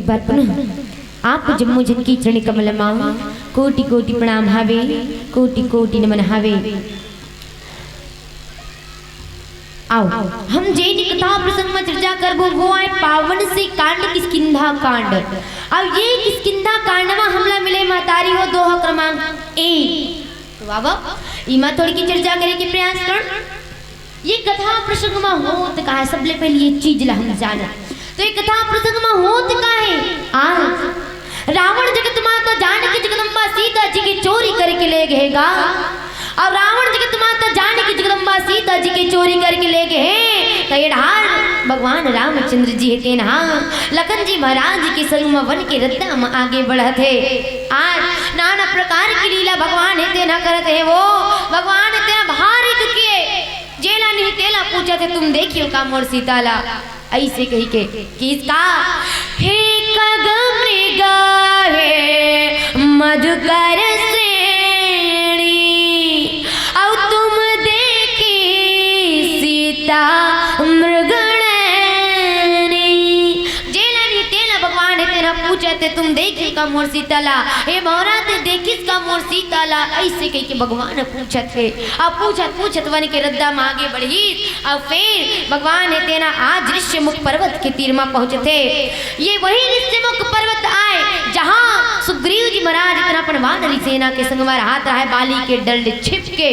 एक बार पुनः आप जम्मू जनकी चरण कमल मां कोटि कोटि प्रणाम हावे, कोटि कोटि नमन हावे। आओ हम जैन कथा प्रसंग में चर्चा करबो वो है पावन से कांड किष्किंधा कांड। अब ये किष्किंधा कांड में हमला मिले महतारी हो दोहा क्रमांक 1। तो बाबा इमा थोड़ी की चर्चा करे की प्रयास कर। ये कथा प्रसंग में होत का है, सबले पहले ये चीज ला हम जाना। तो ये कथा प्रसंग में होत का है आज रावण जगत माता जानकी जगदम्बा सीता जी की चोरी करके ले गएगा। और रावण जगत माता जानकी जगदम्बा सीता जी की चोरी करके ले गए कईढ़ार भगवान रामचंद्र जी है तेना लखन जी महाराज के संग में वन के रद्दा में आगे बढ़ा थे। आज नाना प्रकार की लीला भगवान है तेना करते हैं। वो भगवान है तेना भारी दुखी है, जेला नहीं तेला पूछा थे तुम देखियो का मोर सीताला ऐसे कही के किसका हे कग मृग हे मधुकर श्रेणी और तुम देखी सीता मृगणी। जेला नहीं तेला भगवान है तेरा पूछे थे तुम देखी का मोर सीताला, हे मोरा ते देखिस का मोर सीताला ऐसे कही के भगवान पूछत थे। अब पूछत वन के रद्दा में आगे बढ़ी। अब फिर भगवान है तेना आज ऋष्यमुख पर्वत के तीर में पहुंचे थे। ये वही ऋष्यमुख पर्वत आए जहां सुग्रीव जी महाराज इतना अपन वानरी सेना के संग में हाथ रहा है बाली के डंडे छिप के।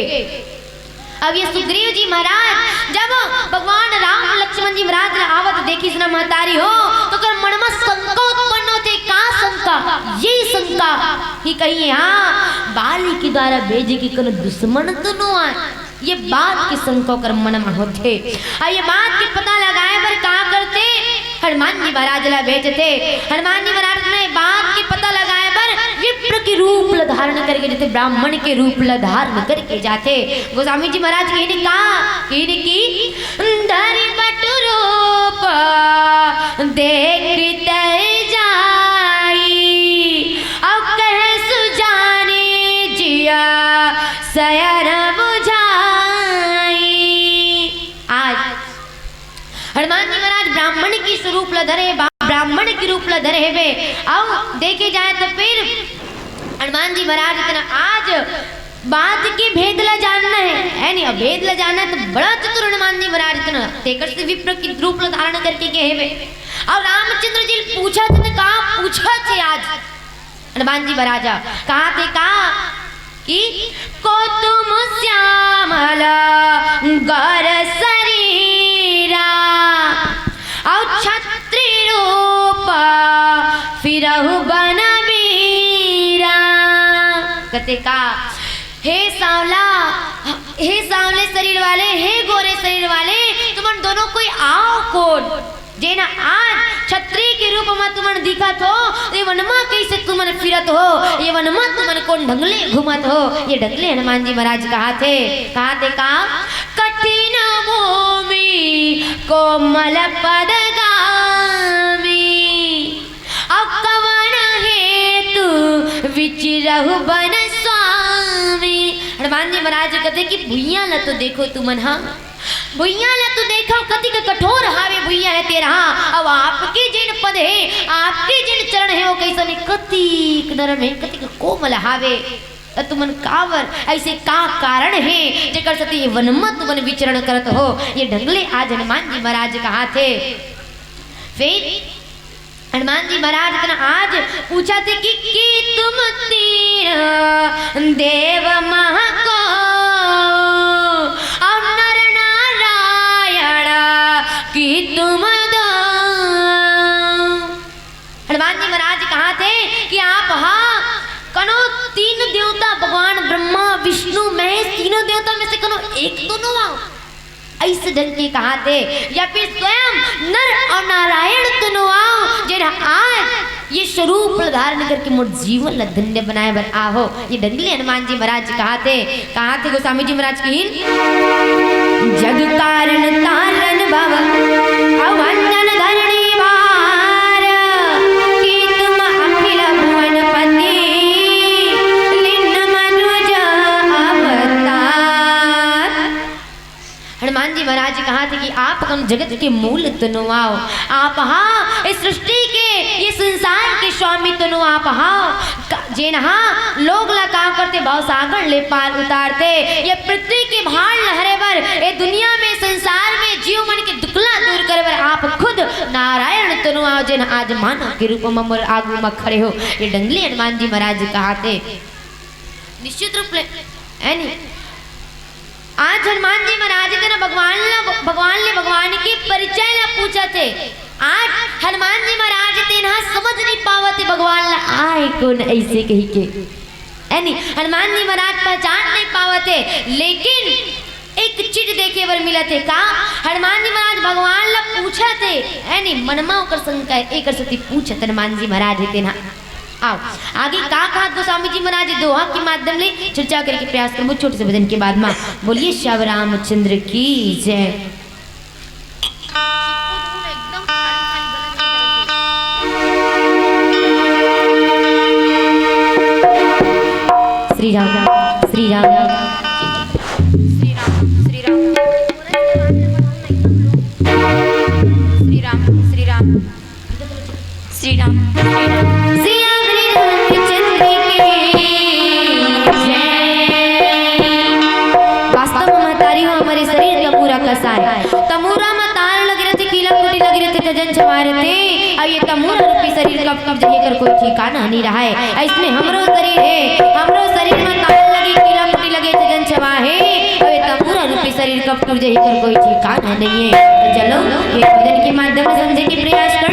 अब ये सुग्रीव जी महाराज जब भगवान राम लक्ष्मण जी महाराज आवत देखी सुना महतारी हो तो कर मन में शंका उत्पन्न होते। का शंका? ये शंका कि कहीं हाँ बाली के द्वारा भेजे की कल दुश्मन तो न आए, ये बात की शंका कर मन में होते। ये बात के पता लगाए पर कहा करते हनुमान जी महाराज ला भेजते। हनुमान जी महाराज ने बात के पता लगाए पर विप्र के रूप धारण करके जाते, ब्राह्मण के रूप धारण करके जाते। गोस्वामी जी महाराज कहने कहा की धरि बट रूप देखते जाई अब कहे सुजाने जिया सयर हनुमान जी महाराज ब्राह्मण की स्वरूप धरे, ब्राह्मण की रूप धरे वे। अब देखे जाए तो फिर हनुमान जी महाराज इतना आज बात की भेद ला जानना है नहीं। अब भेद ला जानना है तो बड़ा चतुर हनुमान जी महाराज इतना तेकर से विप्र की रूप धारण करके गए वे। और रामचंद्र जी पूछा थे कहा पूछा थे आज हनुमान जी महाराज कहा थे कहा कि को तुम श्यामला गर शरीरा और छत्री रूप फिरहु बनवीरा। कहते का हे सांवले शरीर वाले, हे गोरे शरीर वाले, तुम दोनों कोई आओ कौन जेना आज छत्री के रूप में तुमन दिखत हो। ये वनमा कैसे तुमन फिरत हो, ये वनमा तुमन कौन ढंगले घुमत हो। ये ढंगले हनुमान जी महाराज कहा थे का कठिन भूमि कोमल पद गामी अब कवन हेतु विचिरहु बन स्वामी। हनुमान जी महाराज कहते कि भुइया ला तो देखो तुमन, हाँ भुइया ला तो देखो कति का कठोर हावे भुइया है तेरा। अब आपके जिन पद है, आपके जिन चरण है वो कैसा नहीं कति नरम है, कति का कोमल हावे। तुमन कावर ऐसे का कारण है जेकर सती वनमा तुमन विचरण करत हो। ये ढंगले आज हनुमान जी महाराज कहा थे। फिर हनुमान जी महाराज इतना आज पूछा थे कि तुम तीर देव महको और नर नारायण की तुम दो। हनुमान जी महाराज कहा थे कि आप हाँ कनो तीन देवता भगवान ब्रह्मा विष्णु महेश तीनों देवता में से कनो एक दोनों आओ ऐसे ढंग के कहा थे, या फिर स्वयं नर और नारायण दोनों आओ जेना आज ये स्वरूप धारण करके मोर जीवन ला धन्य बनाए बर आहो। ये ढंगले हनुमान जी महाराज कहा थे गोस्वामी जी महाराज की जग कारण तारण भव अवंदन धरणी भार की तुम अखिल भुवन पति लिन मनुज अवतार। हनुमान जी महाराज कहा थे कि आप हम जगत के मूल तनुआओ, आप हाँ इस सृष्टि के ये संसार के स्वामी तनु आप हाओ जे नहा लोग ला काम करते भाव सागर ले पार उतारते ये पृथ्वी के भार लहरे बर ये दुनिया में संसार में जीव मन के दुखला दूर करे बर आप खुद नारायण तनु आओ जे आज मानव के रूप में मोर आगू में खड़े हो। ये डंगली हनुमान जी महाराज कहते निश्चित रूप ले आज हनुमान जी महाराज थे ना भगवान ने भगवान की परिचय ला पूछा थे। आज हनुमान जी महाराज थे ना समझ नहीं पावते भगवान ला आए कौन ऐसे कही के यानी हनुमान जी महाराज पहचान नहीं पावते। लेकिन एक चीज देखे बर मिला थे का हनुमान जी महाराज भगवान ला पूछा थे यानी मनमा कर शंका एक सती पूछा हनुमान जी महाराज थे ना। आओ आगे कहा गोस्वामी जी महाराज दोहा के माध्यम ले चर्चा करके प्रयास करूँ छोटे से भजन के बाद में। बोलिए श्याम रामचंद्र की जय। श्री राम श्री राम श्री राम श्री राम श्री राम श्री राम श्री राम हमारे शरीर का पूरा कसा है तमूरा में तार लगे रहते कीला कुटी लगे रहते जन छवा रहते और ये तमूरा रूपी शरीर कब जगह कर कोई ठिकाना नहीं रहा है। इसमें हमरो शरीर है हमरो शरीर में तार लगी कीला कुटी लगे जन छवा है और ये तमूरा रूपी शरीर कब जगह कर कोई ठिकाना नहीं है। तो चलो ये भजन के माध्यम से समझने की प्रयास कर।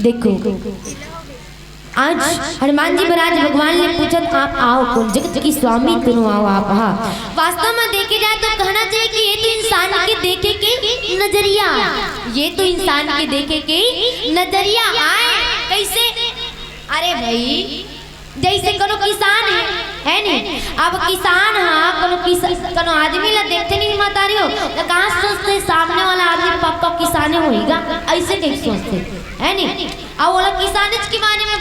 देखो आज हनुमान जी महाराज भगवान ने पूछा आप आओ कौन जगत की स्वामी तुम आओ आप। हाँ वास्तव में देखे जाए तो कहना चाहिए कि ये तो इंसान के देखे के नजरिया, ये तो इंसान के देखे के नजरिया आए कैसे। अरे भाई जैसे कोनो किसान है नहीं, अब किसान हाँ कोनो आदमी ला देखते नहीं माता रही हो तो कहाँ सोचते सामने वाला आदमी पक्का किसान होगा, ऐसे नहीं सोचते है नहीं। अब वो लोग किसान के बारे में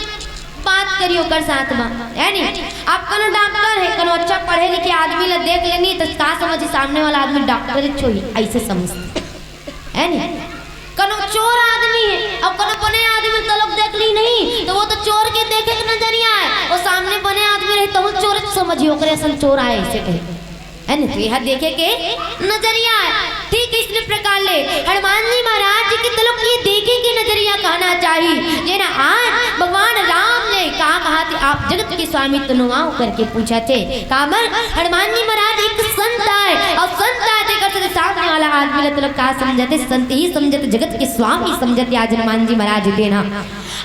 बात करियो कर साथ में है नहीं। अब कोनो डॉक्टर है कोनो अच्छा पढ़े लिखे आदमी ला देख लेनी तो का समझ सामने वाला आदमी डॉक्टर छोड़ी ऐसे समझते है नहीं। कोनो चोर आदमी है अब कोनो बने आदमी तो लोग देख ली नहीं तो वो तो चोर के देखे के नजरिया है, वो सामने बने आदमी रहे तो वो चोर समझियो करे असल चोर आए ऐसे कहे है नहीं। तो यह देखे के नजरिया है। ठीक इस प्रकार ले हनुमान जी महाराज जी के तो लोग ये देखे के नजरिया कहना चाहिए जे ना आज भगवान राम ने कहा थे आप जगत के स्वामी तुनुआओ करके पूछा थे कामर हनुमान जी महाराज एक संत आए और संत आते करते सामने वाला आदमी तो लोग कहा समझते संत ही समझते जगत के स्वामी समझते आज हनुमान जी महाराज देना।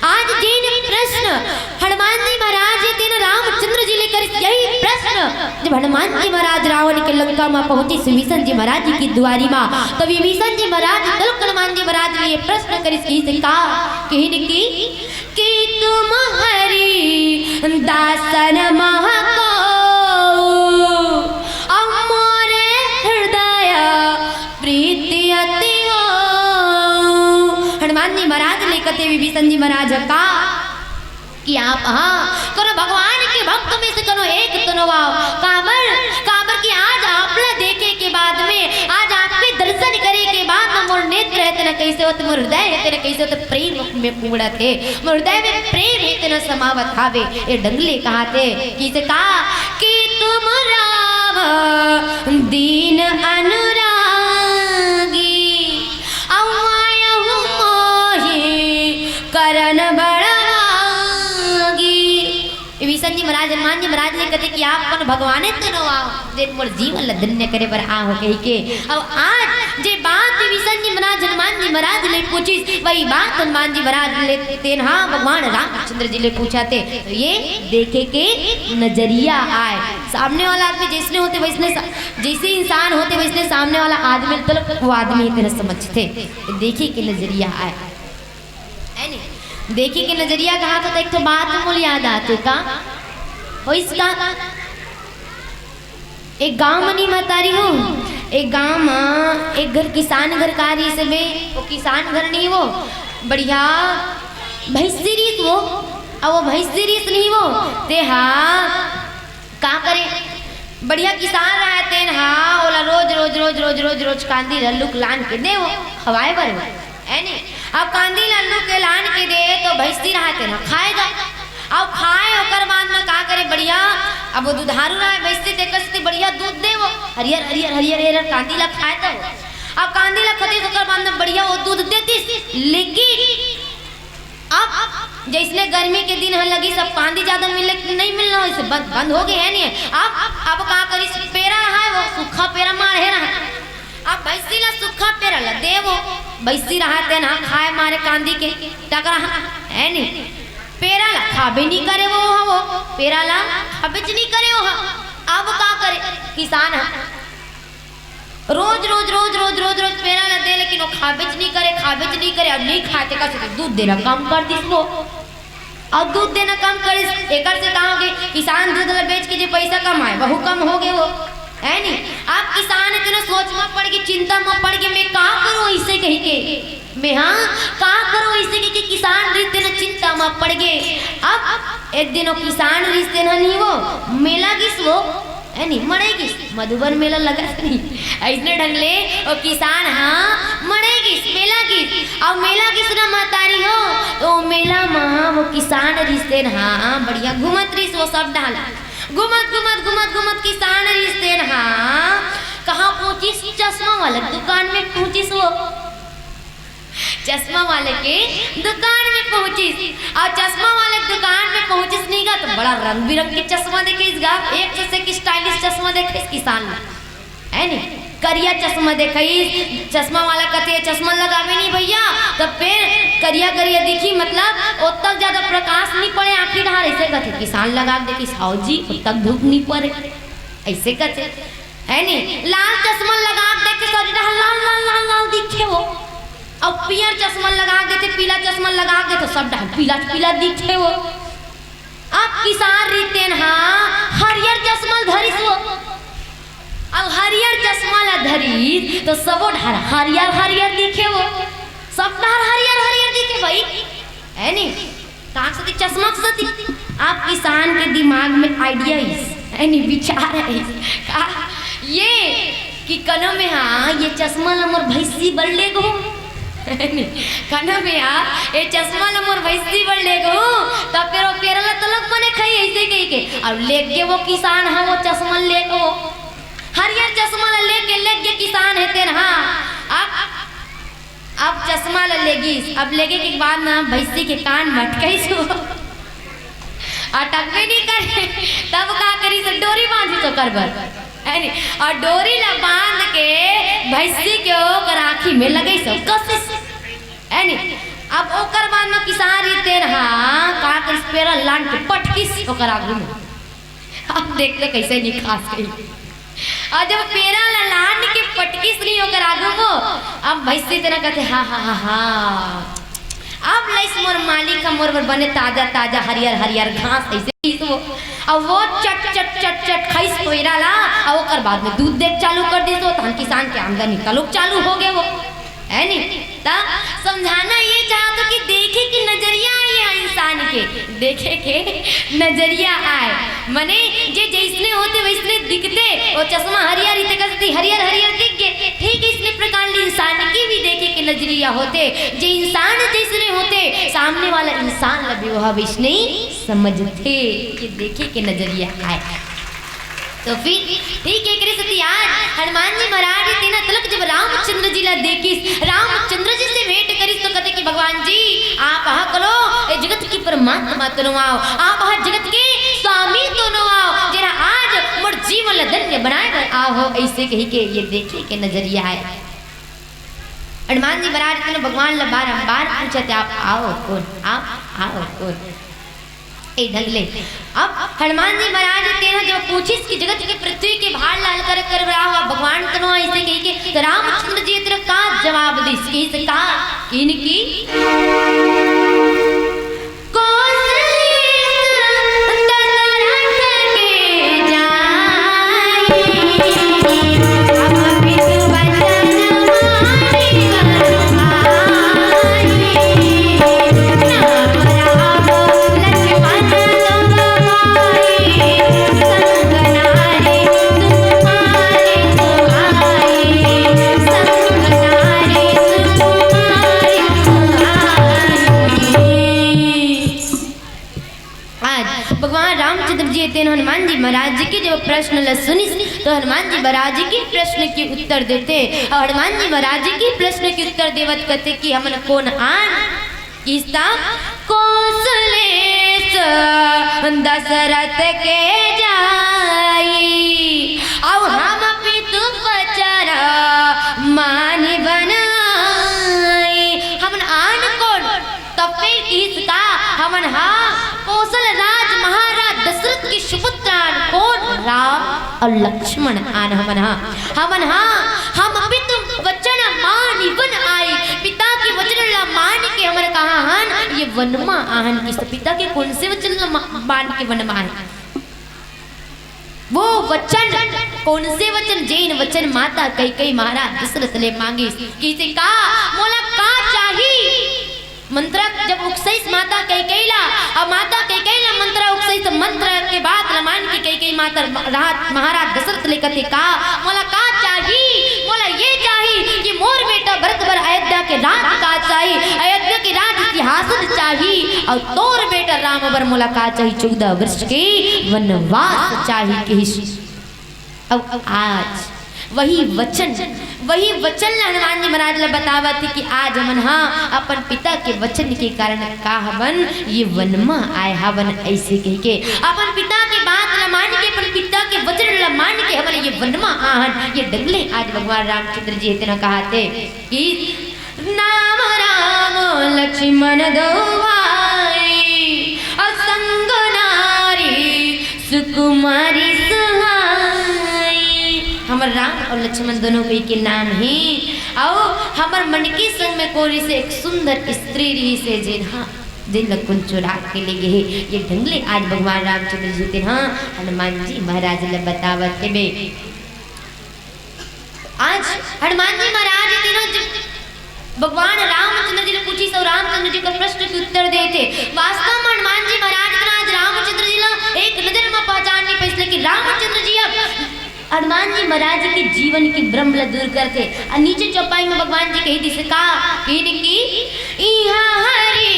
आज जिन प्रश्न हनुमान जी महाराज देना रामचंद्र जी लेकर यही प्रश्न जब हनुमान जी महाराज रावण के लंका में पहुंचे विभीषण जी महाराज जी की दुआरी में तो विभीषण जी महाराज हनुमान जी महाराज ने ये प्रश्न कर कि तुम हरि दासन महको अमोरे हृदय प्रीति अति हो। हनुमान जी महाराज ने कहते विभीषण जी महाराज का कि आप हाँ करो भगवान के भक्त में से करो एक तुनवाओ काबर की आज आपने देखे के बाद में आज आपके दर्शन करे के बाद मोर नेत्र रहते न कैसे होते मोर हृदय रहते न कैसे होते प्रेम में पूर्ण थे मोर हृदय में प्रेम रहते न समावत हावे। ये डंगले कहा थे कि कहा कि तुम राम दीन अनुरागी अवायहु मोहि करन बड़ा विभीषण जी महाराज हनुमान जी महाराज ने कहते कि आप कौन भगवान मोर जीवन ला धन्य करे पर आ हो कही के। अब आज जे बात विभीषण जी महाराज हनुमान जी महाराज ने पूछी वही बात हनुमान जी महाराज लेते हाँ भगवान रामचंद्र जी ने पूछा थे तो ये देखे के नजरिया आए। सामने वाला आदमी जैसे होते वैसने जैसे इंसान होते वैसने सामने वाला आदमी तो वो आदमी इतना समझते देखे के नजरिया आए है नहीं। देखी के नजरिया कहा तो एक तो बात मूल याद आते का हो इसका एक गांव में नहीं मतारी हूँ एक गांव में एक घर किसान घर का रही से में वो किसान घर नहीं वो बढ़िया भैंसी रीत वो अब वो भैंसी रीत नहीं वो ते हाँ का करे बढ़िया किसान रहते हाँ ओला रोज रोज रोज रोज रोज रोज कांदी लल्लू लान के दे वो खवाए बर है नहीं। अब कांदी लल्लू के लान के दे तो भैंसी रहते ना खाएगा अब खाए ओकर बाद में का करे बढ़िया अब वो दुधारू रहा भैंसी देखते बढ़िया दूध दे वो हरियर हरियर हरियर हरियर कांदी ला खाए तो अब कांदी ला खाती ओकर बाद में बढ़िया वो दूध देती। लेकिन अब जैसे गर्मी के दिन लगी सब कांदी ज्यादा मिले नहीं मिलना वैसे बंद हो गए है नहीं। अब का करी पेरा है वो सूखा पेरा मारे रहा अब भैंसी ला सूखा पेरा ला दे वो भैंसी रहते ना खाए मारे कांदी के टकरा है नहीं। पेरा ला खाबे नहीं करे वो पेरा ला खाबे नहीं करे वो। अब का करे किसान रोज रोज रोज रोज रोज रोज पेरा ला दे लेकिन वो खाबे नहीं करे अब नहीं खाते का दूध देना कम कर दी वो अब दूध देना कम करे एक से कहा किसान दूध ला बेच के जो पैसा कमाए बहु कम हो गए वो है नहीं। आप किसान इतना सोच में पड़ गई चिंता में पड़ गई मैं कहा करूँ ऐसे कही के मैं हाँ कहा करूँ ऐसे कि किसान रिश्ते न चिंता में पड़ गए। अब एक दिन वो किसान रिश्ते न नहीं वो मेला किस वो है नहीं मरेगी मधुबन मेला लगा नहीं ऐसे ढंगले वो किसान हाँ मरेगी मेला किस अब मेला किस न मतारी हो तो मेला में वो किसान रिश्ते हाँ बढ़िया घूमत रही वो सब डाला घुमत किसान रिश्ते हाँ कहाँ पहुंची चश्मा वाले दुकान में पहुंची वो चश्मा वाले के दुकान में पहुंची और चश्मा वाले दुकान में पहुंची नहीं गा तो बड़ा रंग बिरंग के चश्मा देखे इसका एक जैसे की स्टाइलिश चश्मा देखे इस किसान में है नहीं करिया चश्मा देखे चश्मा वाला कहते चश्मा लगावे नहीं भैया तो फिर करिया करिया देखी मतलब ओ तक ज्यादा प्रकाश नहीं पड़े आखिर ढार ऐसे कहते किसान लगा देखी साहू जी ओ तक धूप नहीं पड़े ऐसे कहते है नहीं। लाल चश्मा लगा देखे शरीर लाल लाल लाल लाल दिखे वो और पियर चश्मा लगा देते पीला चश्मा लगा दे तो सब पीला पीला दिखे वो। अब किसान रीते हाँ हरियर चश्मा धरिस वो अब हरियर चश्मा ला धरी तो सबो ढार हरियर हरियर दिखे वो सब ढार हरियर हरियर दिखे भाई है नहीं ताक से चश्मा से आप किसान के दिमाग में आइडिया है नहीं विचार है का ये कि कनो में हाँ ये चश्मा नंबर भैंसी बढ़ ले गो कनो में हाँ ये चश्मा नंबर भैंसी बढ़ ले गो तब फिर वो पेरला तलक बने खाई ऐसे कही के अब ले के वो किसान है वो चश्मा ले को हरियर चश्मा लेके लेके किसान है तेरा हाँ अब चश्मा लेगी अब लेके के बाद ना भैंसी के कान मटके सो अटक भी नहीं करे तब का करी से डोरी बांधी तो करबर और डोरी ला बांध के भैंसी के ओकर आँखी में लगे सब कसिस है नी। अब ओकर बाद में किसान रीते हाँ का कर पेरा लान के पटकिस ओकर आगू में अब देख ले कैसे नहीं खास गई और जब पेरा लान के पटकिस नहीं ओकर आगू वो अब भैंसी तेरा कहते हाँ हाँ हाँ हाँ अब लइस मोर मालिक का मोर बने ताजा ताजा हरियर हरियर घास ऐसे वो अब वो चट चट चट चट खाइस कोयरा ला और ओकर बाद में दूध देख चालू कर दी तो तहन किसान के आमदनी का चालू हो गए वो है नहीं। तब समझाना ये चाहते कि देखे कि नजरिया आए इंसान के देखे के नजरिया आए मने जे जैसने होते वैसने दिखते वो चश्मा हरियर इतकती हरियर हरियर दिख गए ठीक इसने प्रकार इंसान की भी देखे के नजरिया होते जे इंसान जैसने होते सामने वाला इंसान लगे वह विष नहीं समझते कि देखे के नजरिया आए। तो फिर ठीक है कृष्ण यार हनुमान जी महाराज तेना तलक जब रामचंद्र जी ला देखिस रामचंद्र जी से भेंट करिस तो कहते कि भगवान जी आप आहा करो ए जगत की परमात्मा तो आओ आप आहा जगत के स्वामी तो आओ जरा आज मोर जीवन धन्य बनाए कर आओ ऐसे कही के ये देखे के नजरिया है। हनुमान जी महाराज ने भगवान ला बारंबार पूछते आप आओ कौन आप आओ कौन ए ढंगले। अब हनुमान जी महाराज तेना जब पूछिस कि जगत के पृथ्वी के भार लाल कर रहा भगवान तनो ऐसे कही के रामचंद्र जी तेरा का जवाब दिस की से का इनकी हनुमान जी महाराज जी के जब प्रश्न सुनिस तो हनुमान जी महाराज जी के प्रश्न के उत्तर देते और हनुमान जी महाराज जी के प्रश्न के उत्तर देवत कहते कि हमन कौन आन किस्ता कौशलेश दशरथ के जाई और हम पितु बचर मानी बनाई हमन आन कौन तब फिर किसका हमन हाँ कौशल राज महाराज दशरथ के सुपुत्रान कौन राम और लक्ष्मण आन हमन हाँ हम पितु वचन मान वन आए पिता के वचन ला मान के हमन कहा हन ये वनमा आहन किस पिता के कौन से वचन ला मान के वनमा है वो वचन कौन से वचन जैन वचन माता कई महाराज दशरथ ले मांगे किसे का मोला का चाहिए मंत्र जब उकसैस माता कैकेला और माता कैकेला मंत्र उकसैस मंत्र के बाद रमान की कैकेयी माता महाराज दशरथ लेकर का मोला का चाहिए मोला ये चाहिए कि मोर बेटा भरत बर अयोध्या के राज का चाहिए अयोध्या के राज इतिहास चाहिए और तोर बेटा राम बर मोला का चाहिए 14 वर्ष के वनवास चाहिए कि अब आज वही वचन हनुमान जी महाराज ला बतावा थी कि आज हमन हाँ अपन पिता के वचन के कारण का हवन ये वनमा आए हवन ऐसे कह के अपन पिता के बात ला मान के अपन पिता के वचन ला मान के हमन ये वनमा आहन ये डगले आज भगवान रामचंद्र जी इतना कहते कि नाम राम लक्ष्मण लक्ष्मण दो भाई असंग नारी सुकुमारी सुहाई। हमर राम और लक्ष्मण दोनों को के नाम ही आओ हमर मन के संग में कोरी से एक सुंदर स्त्री रही से जिन्हा जिन लकुन चुरा के ले गए ये ढंगले आज भगवान रामचंद्र जी थे। हाँ हनुमान जी महाराज ने बतावत थे बे आज हनुमान जी महाराज थे ना जब भगवान रामचंद्र जी ने पूछी सब रामचंद्र जी का प्रश्न के उत्तर दे थे। वास्तव में हनुमान जी महाराज ने आज रामचंद्र जी ना एक नजर में पहचान नहीं पाई लेकिन रामचंद्र जी अब हनुमान जी महाराज के जीवन की भ्रम दूर करते। और नीचे चौपाई में भगवान जी कही दिसे का की इहाँ हरि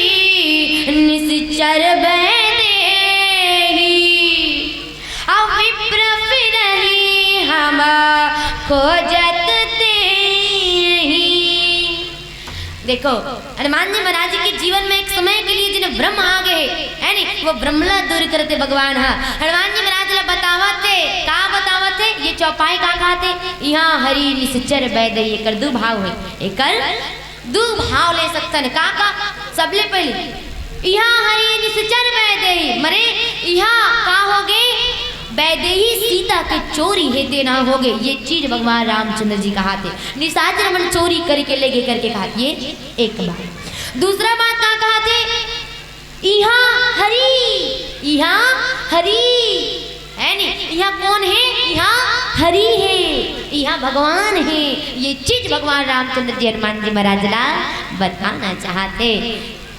निश्चर बैदेही अब विप्र फिरहि हम खोजत तेहि। देखो हनुमान जी महाराज के जीवन में एक समय के लिए जिन्हें भ्रम आ गए है नी वो भ्रमला दूर करते भगवान। हाँ हनुमान जी महाराज बतावत थे का बतावत थे ये चौपाई का खाते यहाँ हरि निश्चर बैदे ये कर दो भाव है एक दो भाव ले सकते हैं का सबले पहले यहाँ हरि निश्चर बैदे मरे यहाँ का हो गए बैदेही सीता के चोरी है देना हो गए। ये चीज भगवान रामचंद्र जी कहा थे निशाचर मन चोरी करके ले गए करके कहा ये एक बात। दूसरा बात का कहा थे यहाँ हरि है नी यहाँ कौन है यहाँ हरि है यहाँ भगवान है। ये चीज भगवान रामचंद्र जी हनुमान जी महाराज ला बताना चाहते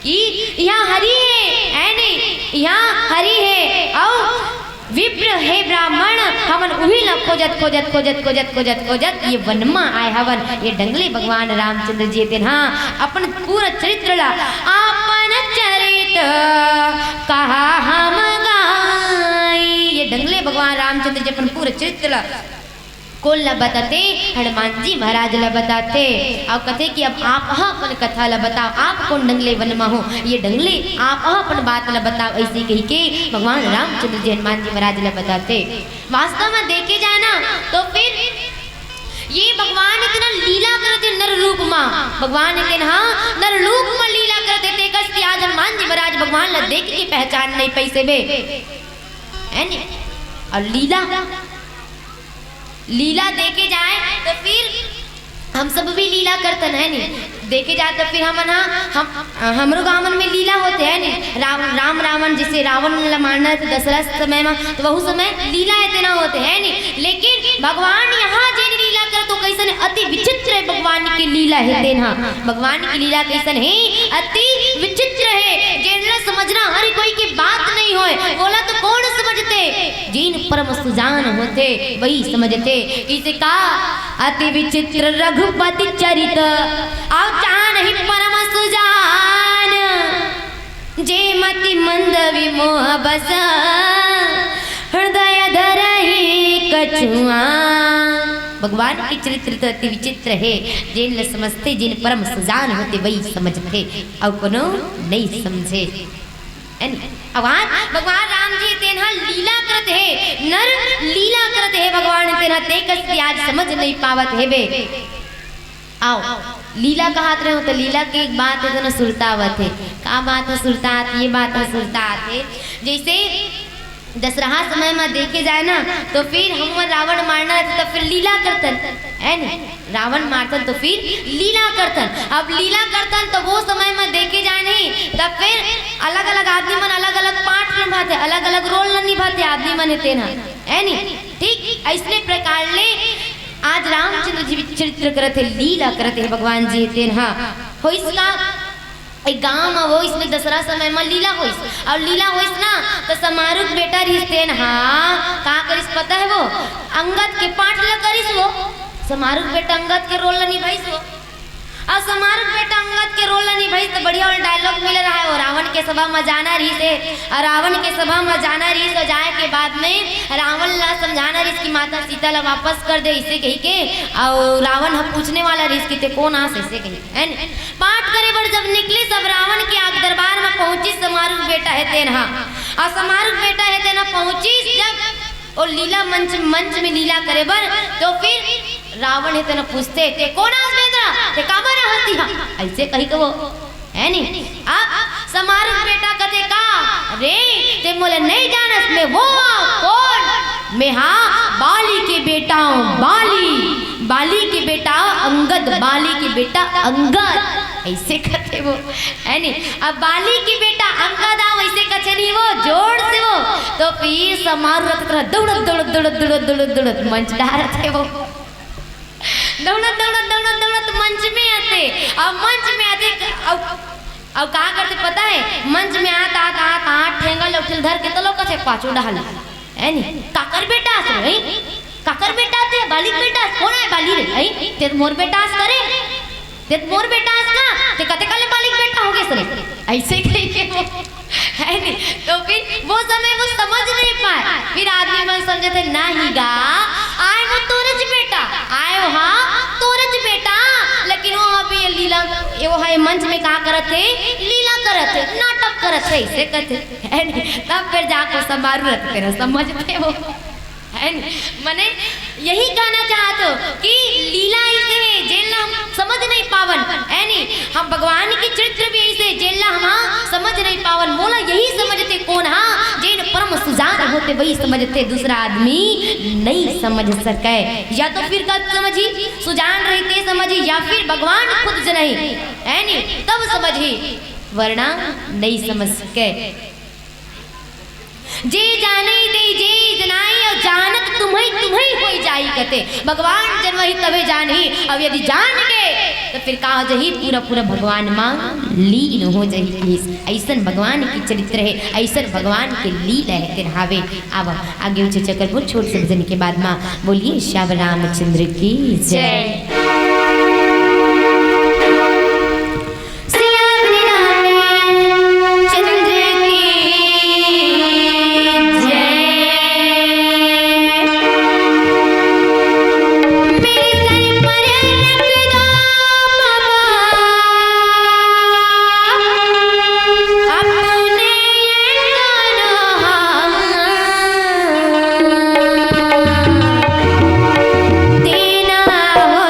कि यहाँ हरि है नी यहाँ हरि है और विप्र है ब्राह्मण हवन उही ल खोजत खोजत खोजत खोजत खोजत खोजत ये वनमा आए हवन ये डंगले भगवान रामचंद्र जी थे। हाँ अपन पूरा चरित्र ला अपन चरित कहा हम गाई ये डंगले भगवान रामचंद्र जी अपन पूरा चरित्र ला कौन ला बताते हनुमान जी महाराज ला बताते और कहते कि अब आप अपन कथा ला बताओ आप कौन डंगले वनमा हो ये डंगले आप अपन बात ला बताओ ऐसे कही के भगवान रामचंद्र जी हनुमान जी महाराज ला बताते। वास्तव में देखे जाए ना तो फिर ये भगवान इतना लीला करते नर रूप में भगवान इतना हाँ नर रूप में लीला करते थे कस आज हनुमान जी महाराज भगवान ला देख के पहचान नहीं पैसे बे है नी। और लीला देखे जाए तो फिर हम सब भी लीला करते है नी देखे जाए तो फिर हमरो गाँव में लीला होते है नी राम रावण जिसे रावण मारना था दशरथ समय में तो वह समय लीला इतना होते है नी। लेकिन भगवान यहाँ जिन लीला कर तो कैसन अति विचित्र है भगवान की लीला है देना भगवान की लीला कैसन है अति विचित्र है जिनला समझना हर कोई की बात नहीं होए बोला तो कौन समझते जिन परम सुजान होते वही समझते। इसे का अति विचित्र रघुपति चरित आओ चान ही परम सुजान जे मति मंद विमोह बस हृदय धरहि कछुआ। भगवान की चरित्र तो अति विचित्र है जिन समझते जिन परम सुजान होते वही समझते और कोनो नहीं समझे। भगवान राम जी तेना लीला करते है नर लीला करते है भगवान तेना ते कस आज समझ नहीं पावत है बे आओ लीला कहात रहे हो तो लीला की एक बात है तो न सुरतावत है का बात है सुरतात ये बात है सुरतात है जैसे दशहरा समय में देखे जाए ना तो फिर हम रावण मारना तो फिर लीला करतन है ना रावण मारतन तो फिर लीला करतन। अब लीला करतन तो वो समय में देखे जाए नहीं तब फिर अलग अलग आदमी मन अलग अलग पाठ निभाते अलग अलग रोल निभाते आदमी मन है ना है नी ठीक ऐसने प्रकार ले आज रामचंद्र जी चरित्र करते लीला करते भगवान जी तेन हाँ हो इसका एक गांव में वो इसमें दशहरा समय में लीला होइस और लीला होइस ना तो समारुख बेटा रिश्तेन हाँ का करिस पता है वो अंगद के पाठ ल करिस वो समारुख बेटा अंगद के रोल निभाइस वो और समारुख बेटा अंगद के रोल निभाइस तो बढ़िया वाला डायलॉग मिल रहा है वो रावण के सभा में जाना रही से और रावण के सभा में जाना रही तो जाए के बाद में रावण ला समझाना रही की माता सीता ला वापस कर दे इसे कही के और रावण हम पूछने वाला रही कि ते कौन आस ऐसे कही है पाठ करे बड़ जब निकले सब रावण के आग दरबार में पहुंची समारुख बेटा है तेना और समारुख बेटा है तेना पहुंची जब और लीला मंच में लीला करे बर तो फिर रावण है तेना पूछते ते कौन आस बेंद्रा ते काबर हस्ती हा ऐसे कही के वो है है नहीं। अब समारोह बेटा कथे का रे ते बोले नहीं जानस मैं वो कौन, मैं हाँ बाली के बेटा हूँ, बाली के बेटा अंगद, बाली के बेटा अंगद, ऐसे कहते वो है नहीं। अब बाली की बेटा अंगद आओ ऐसे कथे नहीं वो जोड़ से वो तो फिर समारोह दौड़त मंच डारत है वो दौड़त मंच में आते। अब मंच में आते अब कहा करते पता है, मंच में आता ठेंगा लौटल धर के तो लोग कथे पाछू डाल है नहीं। काकर बेटा है काकर बेटा ते बाली बेटा कौन है बाली रे है ते मोर बेटा करे ते मोर बेटा का ते कते काले बाली बेटा हो गए सरे ऐसे कह के वो है नहीं। तो फिर वो समय वो समझ नहीं पाए, फिर आदमी मन समझे थे नहीं गा आए वो तोरज बेटा आए वो हाँ तोरज बेटा, लेकिन वो अभी ये लीला वो है मंच में कहा करते लीला करते नाटक करते ऐसे कहते है नहीं। तब फिर जाकर समारोह रखते ना समझते वो है मने यही कहना चाहते हो कि लीला ऐसे है जेला हम समझ नहीं पावन है नहीं। हम भगवान की चरित्र भी ऐसे जेला हम समझ नहीं पावन मोला यही समझते कौन हाँ जिन परम सुजान होते वही समझते, दूसरा आदमी नहीं समझ सके। या तो फिर कब समझी सुजान रहते समझी या फिर भगवान खुद जनाई है नहीं तब समझी, वरना नहीं समझ सके। जे जाने दे जे जनाई और जानत तुम्हें होई जाई कहते भगवान जन वही तबे जानी। अब यदि जान गए तो फिर कहा जही पूरा भगवान मां लीन हो जाही। ऐसन भगवान की चरित्र है, ऐसन भगवान के लीला है तिरहावे। अब आगे ऊंचे चक्कर छोट से भजन के बाद मां बोलिए श्याम रामचंद्र की जय। देना हो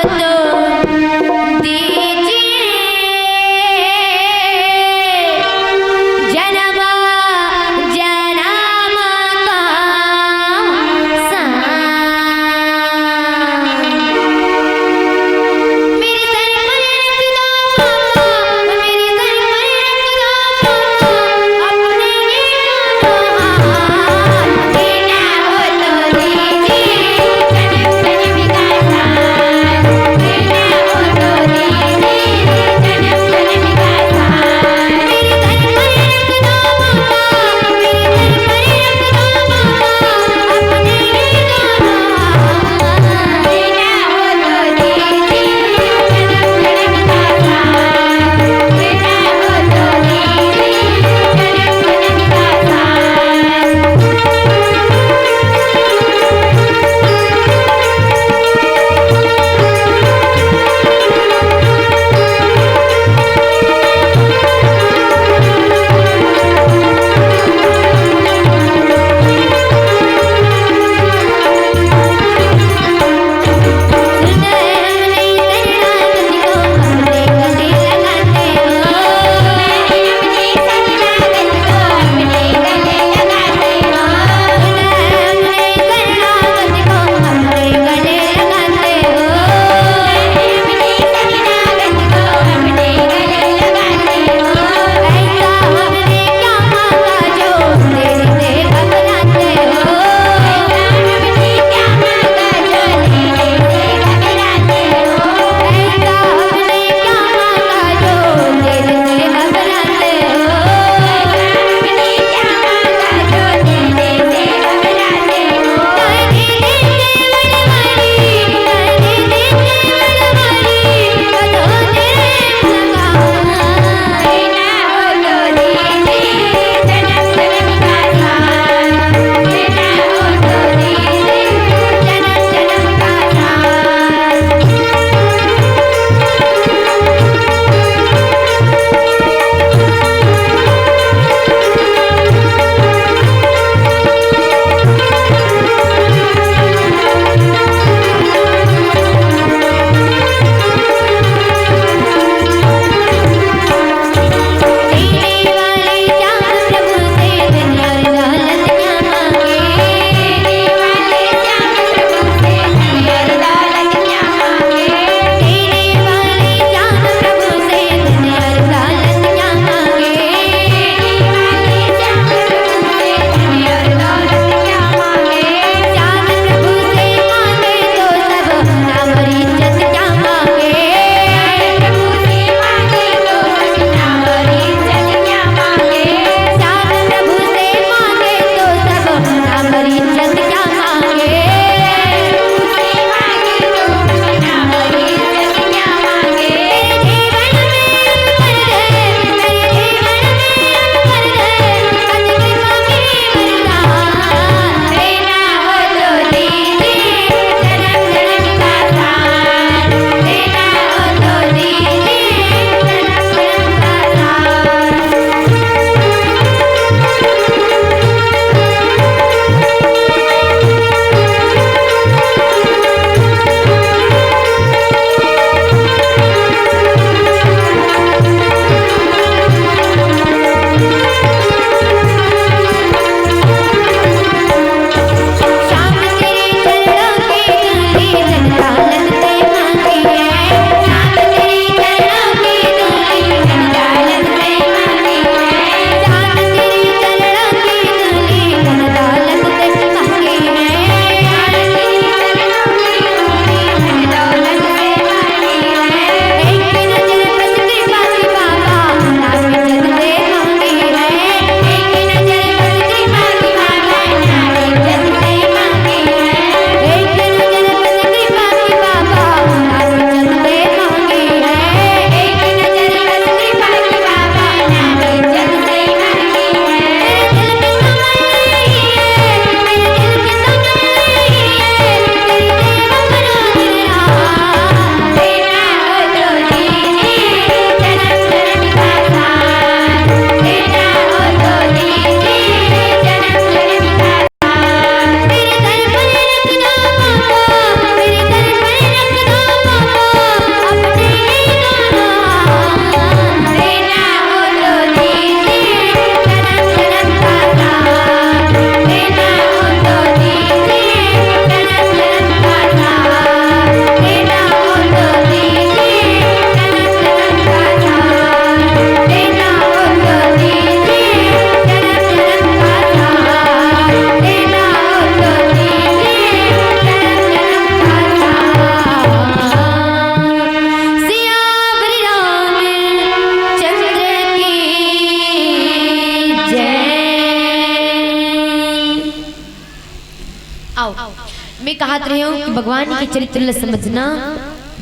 मैं कहत रही हूँ कि भगवान के चरित्र ला समझना,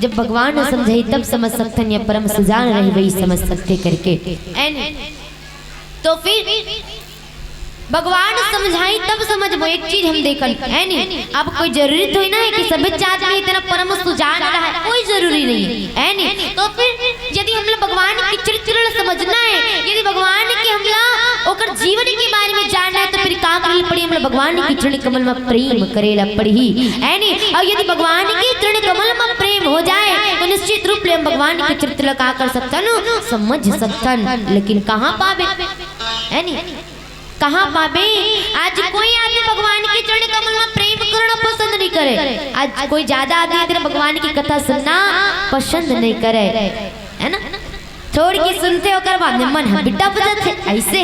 जब भगवान न समझे तब समझ सकते या परम सुजान रही वही समझ सकते करके। तो फिर भगवान समझाई तब समझ। एक चीज हम देखल है नहीं, अब कोई जरूरी तो ना है कि सभी आदमी इतना परम सुजान रहा है, कोई जरूरी नहीं है नहीं। तो फिर यदि हमला भगवान के चरित्र समझना है, यदि भगवान के हमला ओकर जीवन के बारे में जानना है, तो फिर का करल पड़ी, हमला भगवान के चरण कमल में प्रेम करेला पड़ी है नहीं। और यदि भगवान के चरण कमल में प्रेम हो जाए तो निश्चित रूप से हम भगवान के चरित्र का कर सकतन, समझ सकतन। लेकिन कहाँ पावे है नहीं, कहाँ पावे? आज कोई आदमी भगवान के चरण कमल में प्रेम करना पसंद नहीं करे। आज कोई ज्यादा आदमी भगवान की कथा सुनना पसंद नहीं करे, है ना। छोड़ के सुनते होकर बाद में मन बिट्टा बजाते। ऐसे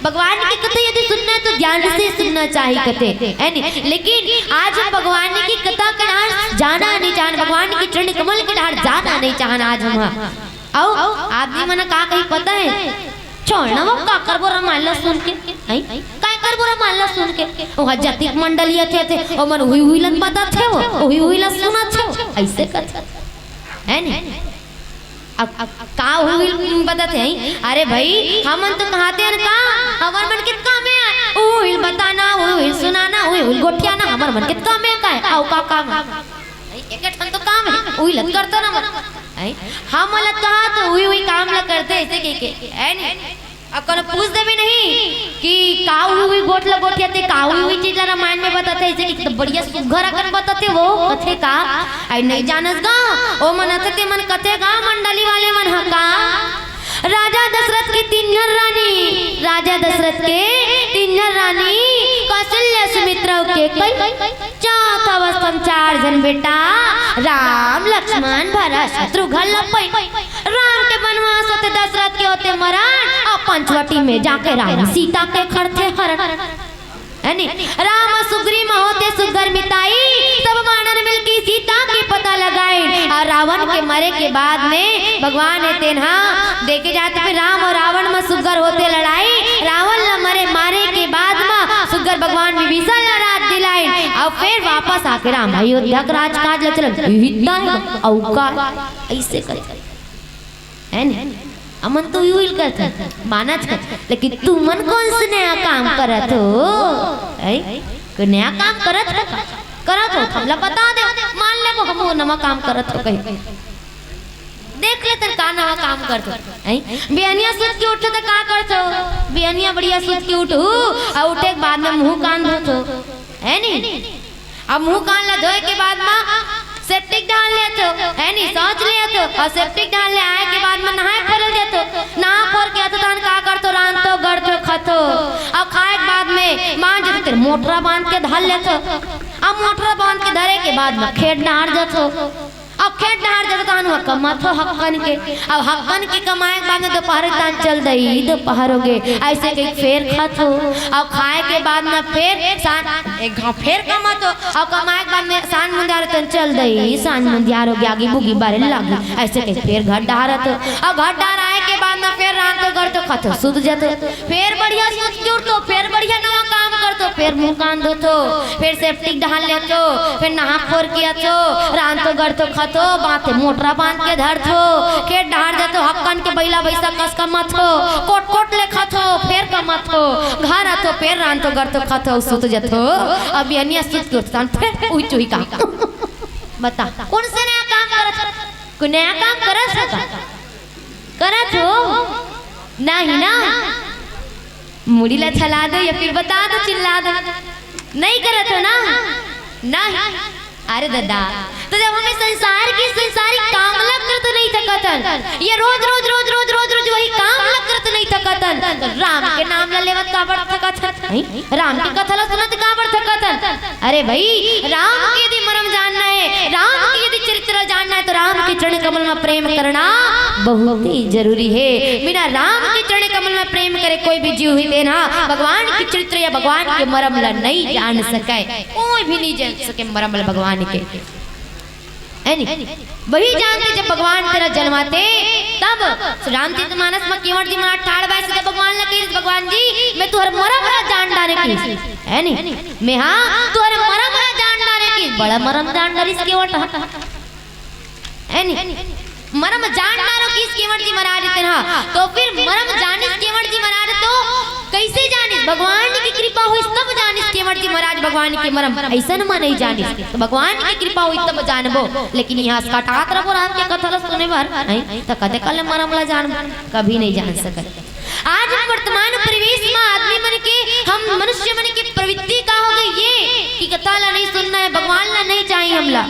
भगवान की कथा यदि सुनना है तो ध्यान से सुनना चाहिए कथे, है नहीं। लेकिन आज हम भगवान की कथा के डार जाना नहीं चाहन, भगवान के चरण कमल के डार जाना नहीं चाहन। आज हम आओ आदमी मन का कहीं पता है छोड़ना, वो का करबो रामायण सुन के, काय करबो रामायण सुन के। ओ जातिक मंडलिया थे ओ मन हुई हुई लन पता थे, वो हुई हुई लन सुना थे, ऐसे करते है नहीं। अब का हुई पता थे? अरे भाई हमन तो कहते हैं का हमार मन के काम है, ओ हिल बताना, ओ हिल सुनाना, ओ हिल गोठियाना, हमार मन के काम है का है, आओ का काम है एक ठन तो काम है, ओही लग करता ना मन हम लग कहा तो हुई काम लग करते ऐसे के है नहीं। अब कौन पूछ दे भी नहीं कि काऊ हुई गोट ला गोठिया ते काऊ हुई चीज ला रामायण में बताते ऐसे कि तो बढ़िया सुघर अगर बताते वो कथे का आई नहीं जानस गा ओ मन ते मन कथे गा मंडली वाले मन हका। राजा दशरथ की तीन रानी, राजा दशरथ के तीन रानी कौशल्या सुमित्रा के कई चौथा अवस्था में 4 जन बेटा राम लक्ष्मण भरत शत्रुघ्न लपई। राम के वनवास होते दशरथ के होते मरण और पंचवटी में जाके राम सीता के खड़ते हरण है नहीं। राम सुग्रीव होते सुगर मिताई, सब वानर मिलके सीता के पता लगाए। और रावण के मरे के बाद में भगवान ने तेन्हा देखे जाते फिर राम और रावण में सुगर होते लड़ाई। रावण न मरे मारे के बाद में सुगर भगवान विभीषण राज दिलाए और फिर वापस आके राम अयोध्या का राजकाज ल चल औका ऐसे करे है नहीं। अमन तो यूल करता मानत कर, लेकिन तू मन कौन से नया काम करत हो? कोई नया काम करत हो हमला बता दे, मान ले वो हम नवा काम करत हो कहीं देख ले तन का नवा काम करत हो। बियानिया सूत के उठे तो का करत हो? बियानिया बढ़िया सूत के उठू और उठे के बाद में मुंह कान धोत हो है नहीं। अब मुंह कान ला धोए के बाद में सेप्टिक डाल ले तो है नहीं, सोच लिया तो और सेप्टिक डाल ले आए के बाद में नहाए खोल दे तो नहा खोल के तन का कर तो रान तो गड़ तो खतो और खाए के बाद में मान जो तेरे मोटरा बांध के धर ले तो अब मोटरा बांध के धरे के बाद में खेत नहार जातो। अब खेत नहार जगतान हुआ कमात हो हक्कन के, अब हक्कन के कमाए के बाद में दोपहर तान चल दई दोपहर हो गए ऐसे के फेर खात हो। अब खाए के बाद में फिर सान एक घाव फेर कमात हो और कमाए के बाद में सान मुंदियार तन चल दई सान मुंदियार हो गया आगे बुगी बारे लगी ऐसे के फिर घर डारत हो। अब घर डार आए के बाद में फिर रात तो घर तो खातो सुध जातो, फिर बढ़िया सोच के उठतो, फिर बढ़िया नवा काम करतो, फिर मुंह कान धोतो, फिर सेप्टिक डाल लेतो, फिर नहा खोर किया तो रात तो घर तो तो बाते मोटरा बांध के धर थो के डार देतो हक्कन के बैला बैसा कस का मत हो कोट कोट ले खातो फिर का मत हो घर आतो फिर रान तो घर तो खातो सुत जतो। अब यानी सुत के उठतान फिर उई चुई का बता कौन से नया काम करत? कोई नया काम करत हो नहीं ना? मुड़ी ला छला दो या फिर बता दो चिल्ला दो, नहीं करत हो ना? नहीं। अरे दादा तो जब हमें संसार की संसारी काम लग कर तो नहीं थकतन, ये रोज रोज रोज रोज रोज रोज वही काम लग कर तो नहीं थकतन। राम के नाम ला लेवत का बड़ थकतन, राम की कथा ला सुनत का बड़ थकतन। अरे भाई राम के यदि मर्म जानना है, राम के यदि चरित्र जानना है तो राम के चरण कमल में प्रेम करना बहुत ही जरूरी है। बिना राम के चरण कमल में प्रेम करे कोई भी जीव ही देना भगवान के चरित्र या भगवान के मर्म ला नहीं जान सके, कोई भी नहीं जान सके मर्म ला भगवान के वही जानते जब भगवान तेरा जन्माते तब रामचरित मानस में केवट जी मना ठाड़ बैठ के भगवान लगे भगवान जी मैं तुहर मरा मरा जान डाले की है नहीं मैं हाँ तुहर मरा मरा जान डाले की बड़ा मरम जान डर इसके वट मरम जान डारो कि इसके वट जी मरा देते ना तो फिर मरम जानिस के वट जी मरा दे तो कैसे जानिस भगवान की कृपा हुई तब जानिस के वट जी महाराज भगवान के मरम ऐसा न नहीं जानिस तो भगवान की कृपा हुई तब जानबो लेकिन यहाँ कटात रहो राम के कथा सुने भर नहीं तो कदे कल मरम ला जान कभी नहीं जान सकते। आज वर्तमान परिवेश में आदमी मन के हम मनुष्य मन की प्रवृत्ति का हो गई ये कि कथा ला नहीं सुनना है भगवान ला नहीं चाहिए हमला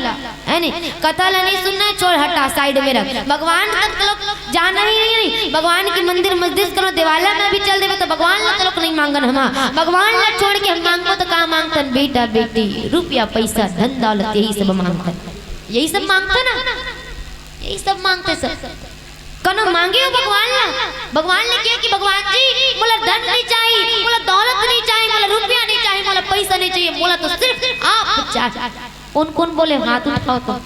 है नहीं कथा ला नहीं सुनना है छोड़ हटा साइड में रख भगवान तक लोग जाना ही नहीं भगवान के मंदिर मस्जिद करो देवाला में भी चल देवे तो भगवान ला लोग नहीं मांगन हम भगवान ला छोड़ के हम मांगो तो कहाँ मांगतन बेटा बेटी रुपया पैसा धन दौलत यही सब मांगतन यही सब मांगता ना यही सब मांगते सब कनो मांगे हो भगवान ने किया कि भगवान जी मोला धन नहीं चाहिए मोला दौलत नहीं चाहिए मोला रुपया नहीं चाहिए मोला पैसा नहीं चाहिए मोला तो सिर्फ आप चाहिए कौन कौन बोले हाथ उठाओ तो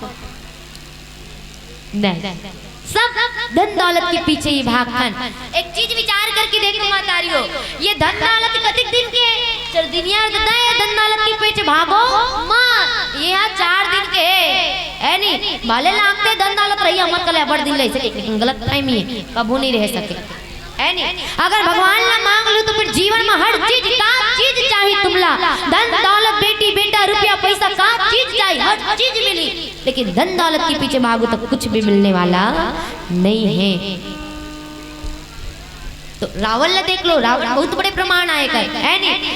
नहीं सब धन दौलत के पीछे ही भागन। एक चीज विचार करके देखो मातारियो ये धन दौलत कतिक दिन के चल दुनिया धन दौलत के पीछे भागो मत ये 4 दिन के है नहीं भले लागते धन दौलत रही अमर कले बड़ दिन रह सके गलत टाइम ही कबू नहीं रह सके है नहीं अगर भगवान ना मांग लो तो फिर जीवन में हर चीज का चीज चाहिए तुमला धन दौलत बेटी बेटा रुपया पैसा का चीज चाहिए हर चीज मिली लेकिन धन दौलत के पीछे भागो तो कुछ भी मिलने वाला नहीं है। तो रावण ला देख लो रावण बहुत बड़े प्रमाण आए कर है नहीं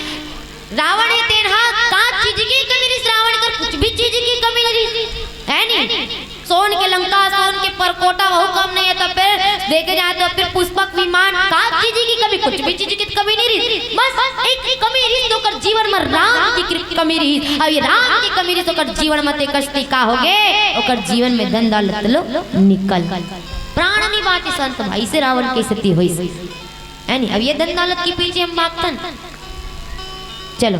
रावण है तेरा का चीज की कमी नहीं रावण कर कुछ भी चीज की कमी नहीं है नहीं सोन के लंका सोन के परकोटा वो कम नहीं है तो फिर देखे जाए तो फिर पुष्पक विमान का चीज की कमी कुछ भी चीज की कमी नहीं रही बस एक कमी रही तो कर जीवन में राम की कमी रही अब ये राम की कमी रही तो कर जीवन में ते कष्ट का होगे और जीवन में धन दौलत लो निकल प्राण नहीं बाटे संत भाई से रावण की स्थिति हुई है नहीं। अब ये धन दौलत के पीछे हम भागतन चलो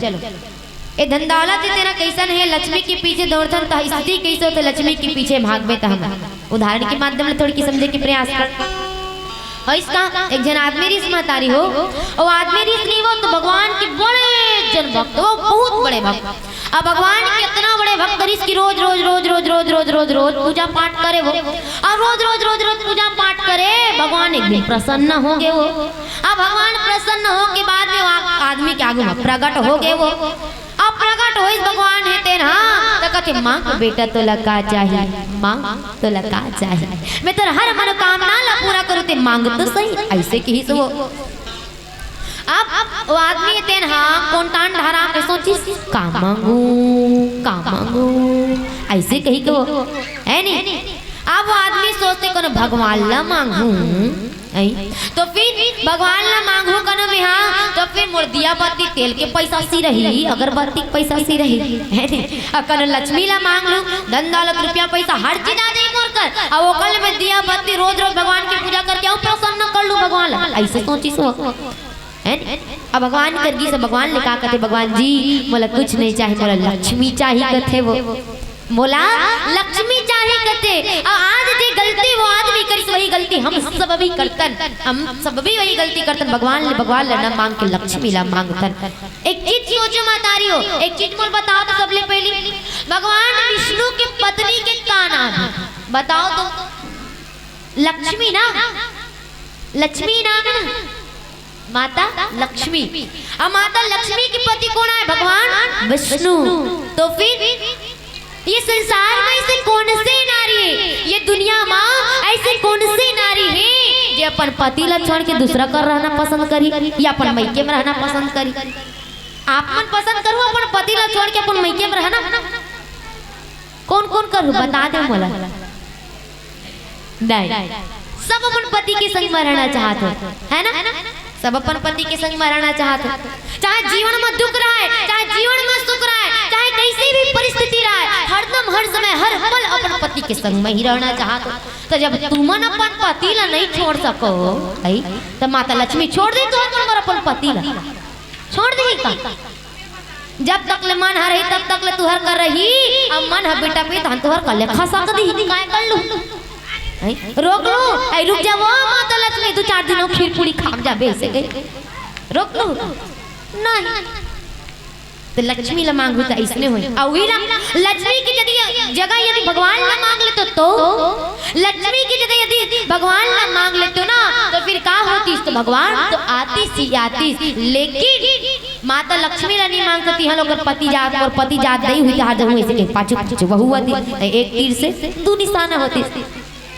ये धन दौलत तेरा कैसन है लक्ष्मी के पीछे दौड़तन तो स्थिति कैसे होते लक्ष्मी के पीछे भागबे तो हम उदाहरण के माध्यम से थोड़ी की समझे के प्रयास कर इसका एक जन आदमी ऋषि महतारी हो और आदमी ऋषि नहीं हो तो भगवान के बड़े जन भक्त वो बहुत बड़े भक्त अब भगवान के इतना बड़े भक्त ऋषि की रोज रोज रोज रोज रोज रोज रोज रोज पूजा पाठ करे वो और रोज रोज रोज रोज पूजा पाठ करे भगवान एक दिन प्रसन्न हो गए वो अब भगवान प्रसन्न हो के बाद में आदमी के आगे प्रकट हो गए वो अब प्रकट हो भगवान है तेरा तो कहते माँ बेटा तो लगा चाहिए माँ तो लगा चाहिए मैं तेरा हर मनोकामना ला पूरा करूँ ते मांग तो सही ऐसे की सो अब वो आदमी तेन हाँ कौन टान धारा पे सोची का मांगू ऐसे कही को है नहीं अब वो आदमी सोचते को भगवान ला मांगू तो फिर भगवान ला मांगू कनो हाँ तो फिर मोर दिया बत्ती तेल के पैसा सी रही अगरबत्ती के पैसा सी रही है कनो लक्ष्मी ला मांग लू धन दौलत रुपया पैसा हर चीज आ जाए मोर कर अब वो कल में दिया बत्ती रोज रोज भगवान की पूजा करके और प्रसन्न कर लू भगवान ला ऐसे सोची सो है अब भगवान करगी से भगवान ने कहा कहते भगवान जी मोला कुछ नहीं चाहिए मोला लक्ष्मी चाहिए कहते वो मोला लक्ष्मी चाहिए कहते आज जे गलती वो आदमी करी वही गलती हम सब भी करतन हम सब भी वही गलती करतन भगवान ला मांग के लक्ष्मी ला मांगतन। एक चीज सोचो मातारी हो एक चीज मोल बताओ तो सबले पहली भगवान विष्णु के पत्नी के का नाम बताओ तो लक्ष्मी ना लक्ष्मी नाम ना माता लक्ष्मी अब माता लक्ष्मी के पति कौन है भगवान विष्णु तो फिर ये संसार में ऐसे कौन से नारी है ये दुनिया में ऐसे कौन से नारी है जो अपन पति ला छोड़ के दूसरा कर रहना पसंद करी या अपन मैके में रहना पसंद करी आपन पसंद करूँ अपन पति ला छोड़ के अपन मैके में रहना कौन कौन करूँ बता दे मोला नहीं सब अपन पति के संग में रहना चाहते है ना सब अपन पति के संग में रहना चाहते चाहे जीवन में दुख रहा है चाहे जीवन में सुख रहा है चाहे कैसी भी परिस्थिति रहा है हरदम हर समय हर पल अपन पति के संग में ही रहना चाहते तो जब तुमन अपन पति ला नहीं छोड़ सको तो माता लक्ष्मी छोड़ दे तो अपन पति ला छोड़ दे का जब तक ले मन हर तब तक ले तुहर कर रही अब मन है बेटा पे तुहर कर ले खसा कर दी काय कर लू रोक लो ऐ रुक जा वो माता लक्ष्मी 2-4 दिनों खीर पूरी खा जा बेसे गई रोक लो नहीं तो लक्ष्मी ला मांगू तो ऐसने होई और वही लक्ष्मी की जगह यदि भगवान ला मांग ले तो लक्ष्मी की जगह यदि भगवान ला मांग ले तो ना तो फिर का होती तो भगवान तो आती सी आती, लेकिन माता लक्ष्मी ला नहीं मांग सकती हम लोग पति जात और पति जात नहीं हुई हाथ जब ऐसे पाछू पाछू बहु होती एक तीर से दो निशाना होती।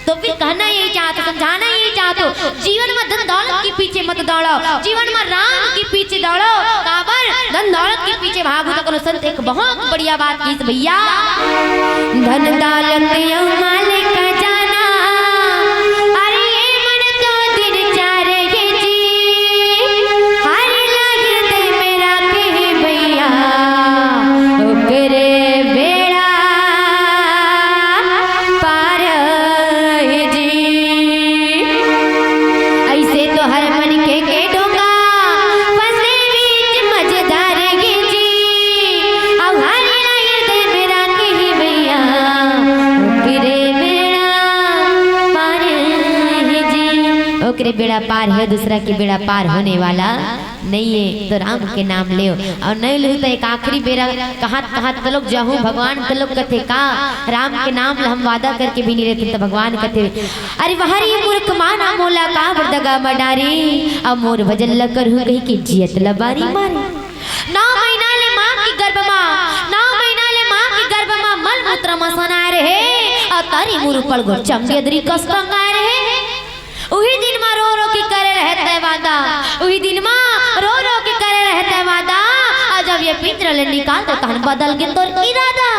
तो फिर कहना यही चाहते, समझाना यही चाहते, जीवन में धन दौलत के पीछे मत दौड़ो, जीवन में राम के पीछे दौड़ो, काबर धन दौलत के पीछे भागो। तो कोनो संत एक बहुत बढ़िया बात की भैया, धन दौलत यो मालिक का जाना, अरे ये मन तो दिन चारे जी, हर लगे दे मेरा के भैया, ओकरे बेड़ा पार ओकरे बेड़ा पार है, दूसरा की बेड़ा पार होने वाला नहीं है। तो राम के नाम ले और नहीं ले तो एक आखिरी बेरा कहाँ तलोक जाहू भगवान तलोक कथे का राम के नाम हम वादा करके भी नहीं रहते तो भगवान कथे अरे वहारी मूर्ख माना मोला का बरदगा मडारी अब मोर भजन ल करू कही की जियत लबारी मारे। 9 महीना ले मां की गर्भ मां 9 महीना ले मां की गर्भ मां मल मूत्र मसना रहे और तारी मुरु पड़ गो चमगेदरी कष्ट रहे। उही दिन में रो रो के करे रहते वादा, उही दिन में रो रो के करे रहते वादा, और जब ये पिंजरा ले निकाल तो तहन बदल के तोर इरादा।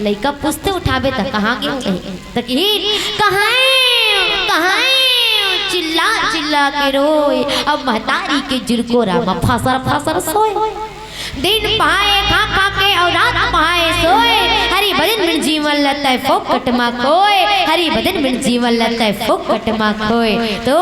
लइका पूछते उठावे त कहां गए तकहीर कहां चिल्ला चिल्ला के रोए अब महतारी के जुरकोरा में फसर सोए। दिन पाए खा के और रात पाए सोए, हरि भजन में जीवन लता है फोकट मा खोए, हरि भजन में जीवन लता है फोकट मा खोए। तो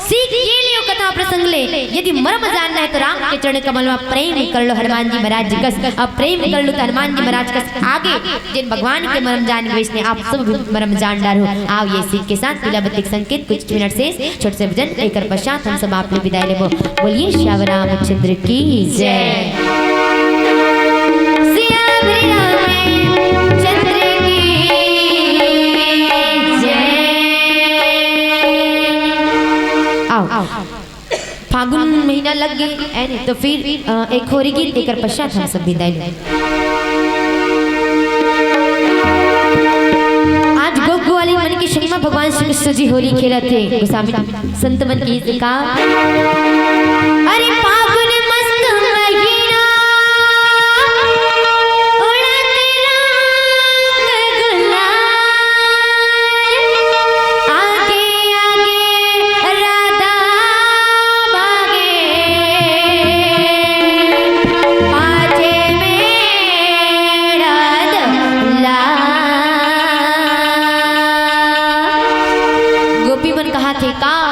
सीख ये लियो कथा प्रसंग ले, यदि मर्म जानना है तो राम के चरण कमल में प्रेम कर लो हनुमान जी महाराज जी कस, अब प्रेम कर लो तो हनुमान जी महाराज कस आगे जिन भगवान के मर्म जान गए इसने आप सब मर्म जान डालो। आओ ये सीख के साथ तिलावतिक संकेत कुछ मिनट से छोटे से भजन लेकर पश्चात हम सब आप लोग विदाई लेबो। बोलिए श्याम रामचंद्र की जय। फागुन महीना लग गए तो फिर एक होरी गीत लेकर पश्चात हम सब विदाई लें। आज गोगो वाली मन की शर्मा भगवान श्री कृष्ण जी होली खेला थे गोस्वामी संत मन की का अरे फागुन मस्त महीना का